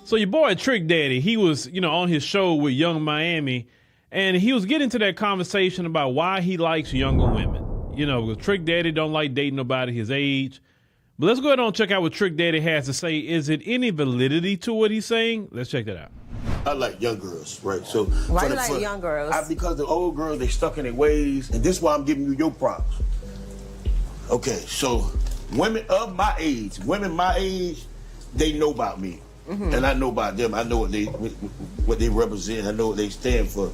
So your boy Trick Daddy, he was, on his show with Young Miami, and he was getting to that conversation about why he likes younger women. Because Trick Daddy don't like dating nobody his age. But let's go ahead and check out what Trick Daddy has to say. Is it any validity to what he's saying? Let's check that out. I like young girls, right? So why do you like young girls? Because the old girls, they stuck in their ways, and this is why I'm giving you your props. Okay, so women my age, they know about me. Mm-hmm. And I know about them. I know what they represent. I know what they stand for.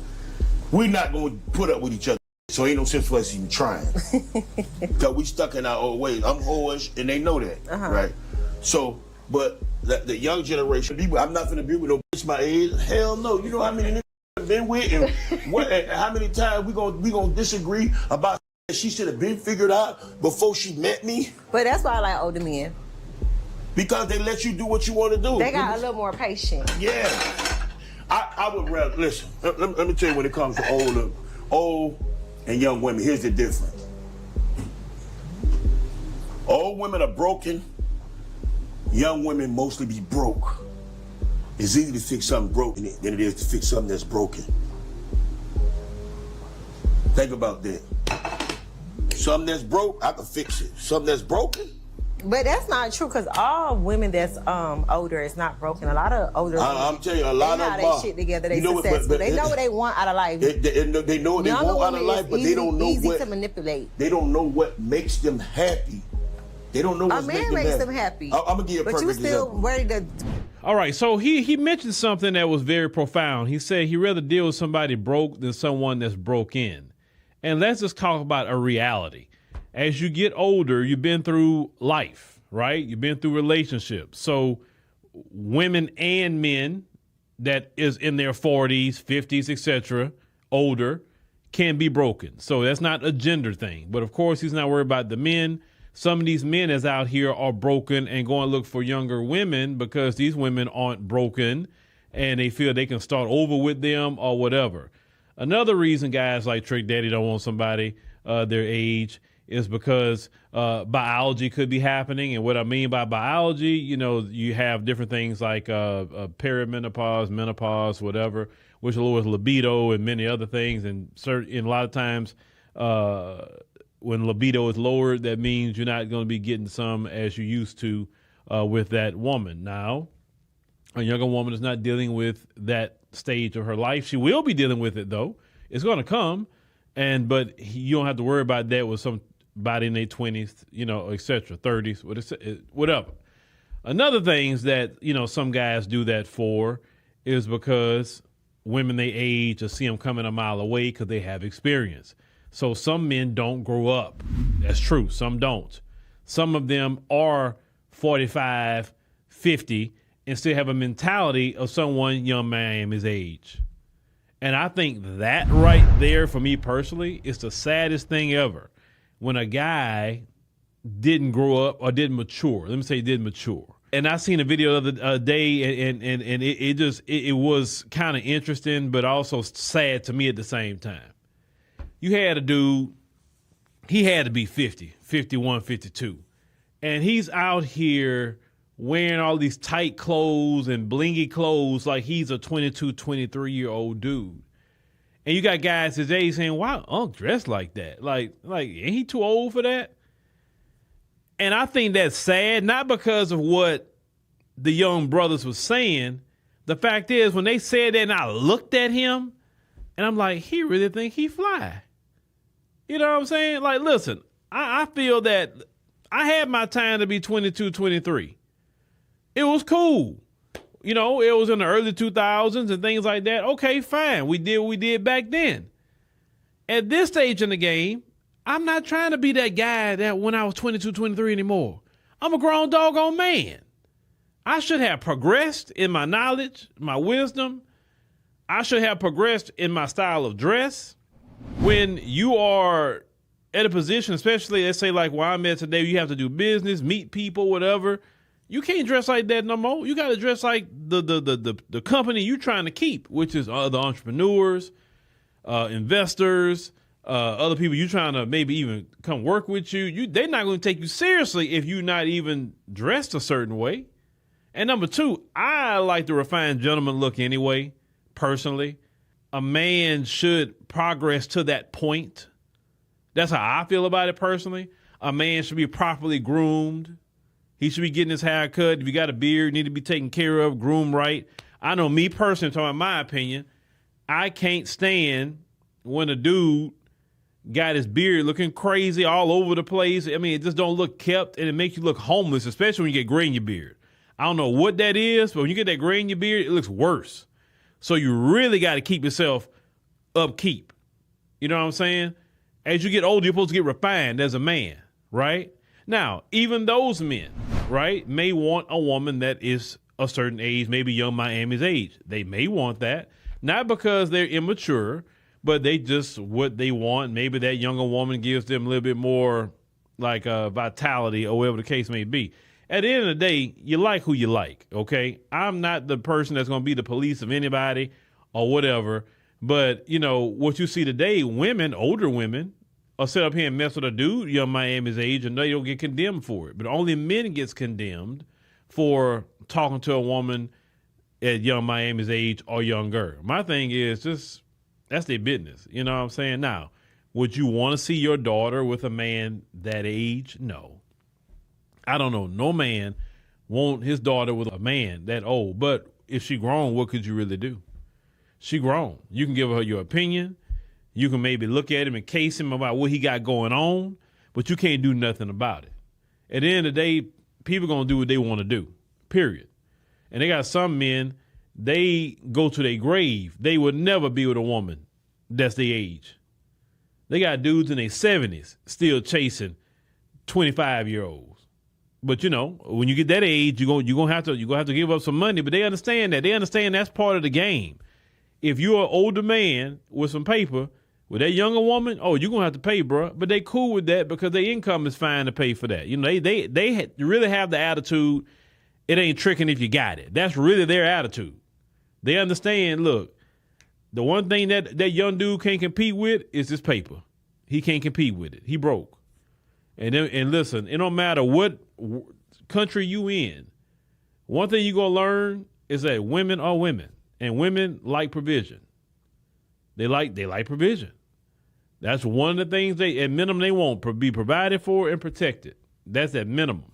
We're not going to put up with each other. So ain't no sense for us even trying. Because we stuck in our old ways. I'm whorish, and they know that, right? So, but the young generation, people, I'm not going to be with no bitch my age. Hell no. You know how many niggas I've been with, and how many times we gonna disagree about she should have been figured out before she met me? But that's why I like older men. Because they let you do what you want to do. They got a little more patience. Yeah. I would rather, listen, let me tell you when it comes to old and young women, here's the difference. Old women are broken. Young women mostly be broke. It's easier to fix something broken than it is to fix something that's broken. Think about that. Something that's broke, I can fix it. Something that's broken, but that's not true, because all women that's older is not broken. A lot of older women, I'm telling you, a lot of them they shit together. They successful. But they know what they want out of life. They know what they want out of life, but they don't know easy to manipulate. They don't know what makes them happy. They don't know what makes them happy. I'm gonna give you a perfect example. But you still ready to. All right, so he mentioned something that was very profound. He said he'd rather deal with somebody broke than someone that's broke in. And let's just talk about a reality. As you get older, you've been through life, right? You've been through relationships. So women and men that is in their 40s, 50s, etc., older, can be broken. So that's not a gender thing. But of course, he's not worried about the men. Some of these men that's out here are broken and going to look for younger women because these women aren't broken and they feel they can start over with them or whatever. Another reason guys like Trick Daddy don't want somebody their age is because biology could be happening. And what I mean by biology, you have different things like perimenopause, menopause, whatever, which lowers libido and many other things. And a lot of times when libido is lowered, that means you're not going to be getting some as you used to with that woman. Now, a younger woman is not dealing with that stage of her life. She will be dealing with it, though. It's going to come, but you don't have to worry about that with somebody in their 20s, et cetera, 30s, whatever. Another thing that, some guys do that for is because women they age or see them coming a mile away because they have experience. So some men don't grow up. That's true. Some don't. Some of them are 45, 50, and still have a mentality of someone young Miami's age. And I think that right there, for me personally, is the saddest thing ever. When a guy didn't grow up or didn't mature. Let me say didn't mature. And I seen a video the other day, and it was kind of interesting, but also sad to me at the same time. You had a dude, he had to be 50, 51, 52. And he's out here wearing all these tight clothes and blingy clothes like he's a 22, 23-year-old dude. And you got guys his age saying, "Why Unc dressed like that? Like, ain't he too old for that?" And I think that's sad, not because of what the young brothers was saying. The fact is, when they said that and I looked at him, and I'm like, he really think he fly. You know what I'm saying? Like, listen, I feel that I had my time to be 22, 23. It was cool. It was in the early 2000s and things like that. Okay, fine. We did what we did back then. At this stage in the game, I'm not trying to be that guy that when I was 22, 23 anymore. I'm a grown doggone man. I should have progressed in my knowledge, my wisdom. I should have progressed in my style of dress. When you are at a position, especially let's say like where I'm at today, you have to do business, meet people, whatever. You can't dress like that no more. You got to dress like the company you're trying to keep, which is other entrepreneurs, investors, other people you're trying to maybe even come work with you. They're not going to take you seriously if you're not even dressed a certain way. And number two, I like the refined gentleman look anyway, personally. A man should progress to that point. That's how I feel about it personally. A man should be properly groomed. He should be getting his hair cut. If you got a beard, need to be taken care of, groomed right. I know me personally, talking about my opinion, I can't stand when a dude got his beard looking crazy all over the place. I mean, it just don't look kept, and it makes you look homeless, especially when you get gray in your beard. I don't know what that is, but when you get that gray in your beard, it looks worse. So you really got to keep yourself upkeep. You know what I'm saying? As you get older, you're supposed to get refined as a man, right? Now, even those men, right, may want a woman that is a certain age, maybe young Miami's age. They may want that, not because they're immature, but they just what they want. Maybe that younger woman gives them a little bit more like vitality or whatever the case may be. At the end of the day, you like who you like, okay? I'm not the person that's going to be the police of anybody or whatever. But, you know, what you see today, women, older women, are set up here and mess with a dude, young Miami's age, and they don't get condemned for it. But only men gets condemned for talking to a woman at young Miami's age or younger. My thing is just, that's their business. You know what I'm saying? Now, would you want to see your daughter with a man that age? No. I don't know. No man want his daughter with a man that old. But if she grown, what could you really do? She grown. You can give her your opinion. You can maybe look at him and case him about what he got going on, but you can't do nothing about it. At the end of the day, people going to do what they want to do, period. And they got some men, they go to their grave. They would never be with a woman that's their age. They got dudes in their 70s still chasing 25-year-olds. But you know, when you get that age, you're gonna have to give up some money. But they understand that. They understand that's part of the game. If you're an older man with some paper, with that younger woman, oh, you're gonna have to pay, bro. But they cool with that because their income is fine to pay for that. You know, they really have the attitude. It ain't tricking if you got it. That's really their attitude. They understand. Look, the one thing that young dude can't compete with is his paper. He can't compete with it. He broke. And listen, it don't matter what country you in. One thing you gonna learn is that women are women, and women like provision. They like provision. That's one of the things at minimum they want, be provided for and protected. That's at minimum.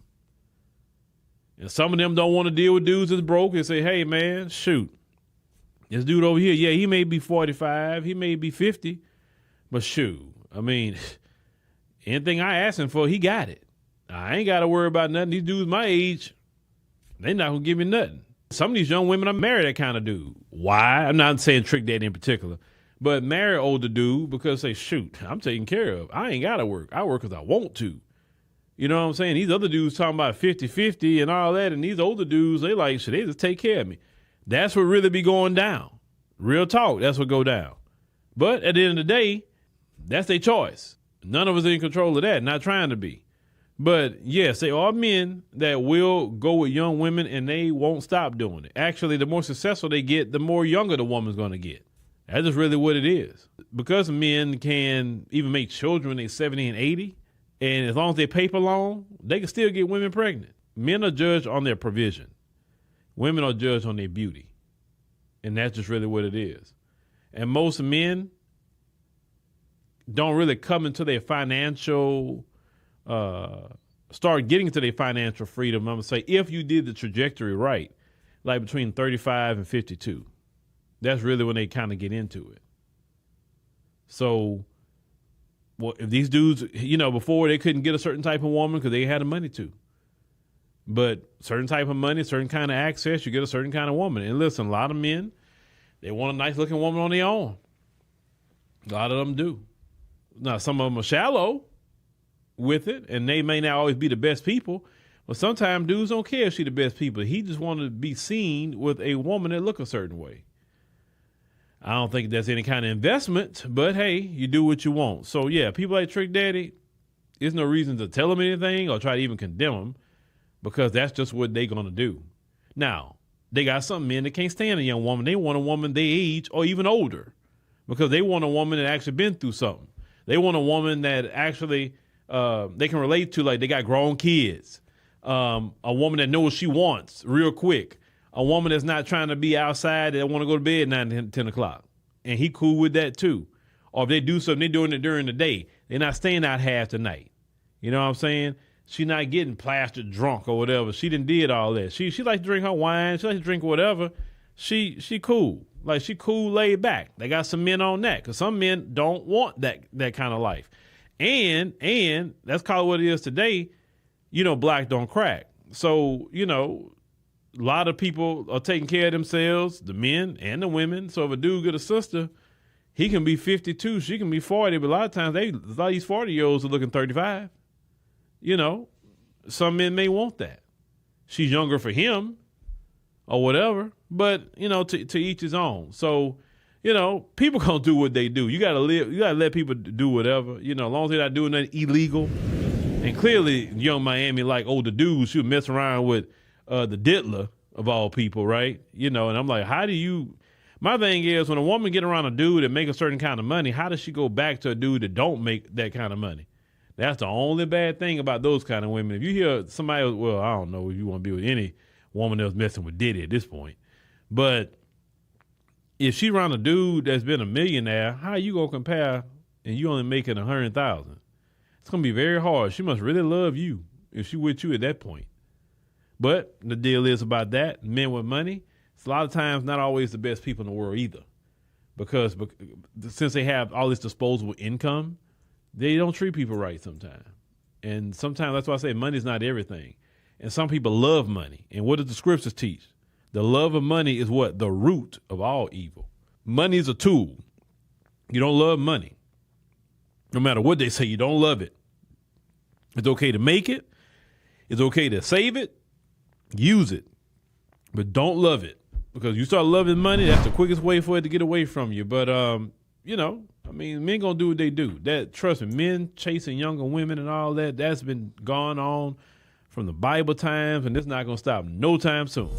And some of them don't want to deal with dudes that's broke and say, hey man, shoot, this dude over here, yeah, he may be 45, he may be 50, but shoot, I mean, anything I ask him for, he got it. I ain't got to worry about nothing. These dudes my age, they not going to give me nothing. Some of these young women are married that kind of dude. Why? I'm not saying trick daddy in particular, but marry older dude because they shoot, I'm taken care of. I ain't got to work. I work because I want to. You know what I'm saying? These other dudes talking about 50-50 and all that, and these older dudes, they like, shit, they just take care of me. That's what really be going down. Real talk, that's what go down. But at the end of the day, that's their choice. None of us are in control of that, not trying to be. But yes, there are men that will go with young women and they won't stop doing it. Actually, the more successful they get, the more younger the woman's going to get. That's just really what it is. Because men can even make children when they're 70 and 80, and as long as they paper long, they can still get women pregnant. Men are judged on their provision. Women are judged on their beauty. And that's just really what it is. And most men don't really come into their financial, start getting into their financial freedom, I'm going to say, if you did the trajectory right, like between 35 and 52. That's really when they kind of get into it. So, well, if these dudes, you know, before they couldn't get a certain type of woman because they had the money to. But certain type of money, certain kind of access, you get a certain kind of woman. And listen, a lot of men, they want a nice looking woman on their own. A lot of them do. Now, some of them are shallow with it, and they may not always be the best people. But sometimes dudes don't care if she's the best people. He just wanted to be seen with a woman that look a certain way. I don't think that's any kind of investment, but hey, you do what you want. So yeah, people like Trick Daddy, there's no reason to tell them anything or try to even condemn them because that's just what they're going to do. Now, they got some men that can't stand a young woman. They want a woman their age or even older because they want a woman that actually been through something. They want a woman that actually they can relate to, like they got grown kids A woman that knows what she wants real quick. A woman that's not trying to be outside that want to go to bed 9 10 o'clock. And he cool with that too. Or if they do something, they're doing it during the day. They're not staying out half the night. You know what I'm saying? She not getting plastered drunk or whatever. She done did all that. She likes to drink her wine. She likes to drink whatever. She cool. Like, she cool, laid back. They got some men on that because some men don't want that kind of life. And that's called what it is today. You know, black don't crack. So, you know, a lot of people are taking care of themselves, the men and the women. So if a dude get a sister, he can be 52, she can be 40, but a lot of times a lot of these 40-year-olds are looking 35. You know, some men may want that. She's younger for him or whatever, but, you know, to each his own. So, you know, people gonna do what they do. You gotta let people do whatever, you know, as long as they're not doing nothing illegal. And clearly, Young Miami, like older dudes, she would mess around with the diddler of all people, right? You know, and I'm like, my thing is, when a woman get around a dude that make a certain kind of money, how does she go back to a dude that don't make that kind of money? That's the only bad thing about those kind of women. If you hear somebody, well, I don't know if you want to be with any woman that was messing with Diddy at this point, but if she around a dude that's been a millionaire, how you gonna compare and you only making $100,000? It's going to be very hard. She must really love you if she with you at that point. But the deal is about that. Men with money, it's a lot of times not always the best people in the world either. Because since they have all this disposable income, they don't treat people right sometimes. And sometimes that's why I say money's not everything. And some people love money. And what does the scriptures teach? The love of money is what? The root of all evil. Money is a tool. You don't love money. No matter what they say, you don't love it. It's okay to make it. It's okay to save it, use it, but don't love it, because you start loving money, that's the quickest way for it to get away from you. But, you know, I mean, men gonna do what they do. That, trust me, men chasing younger women and all that, that's been gone on from the Bible times, and it's not gonna stop no time soon.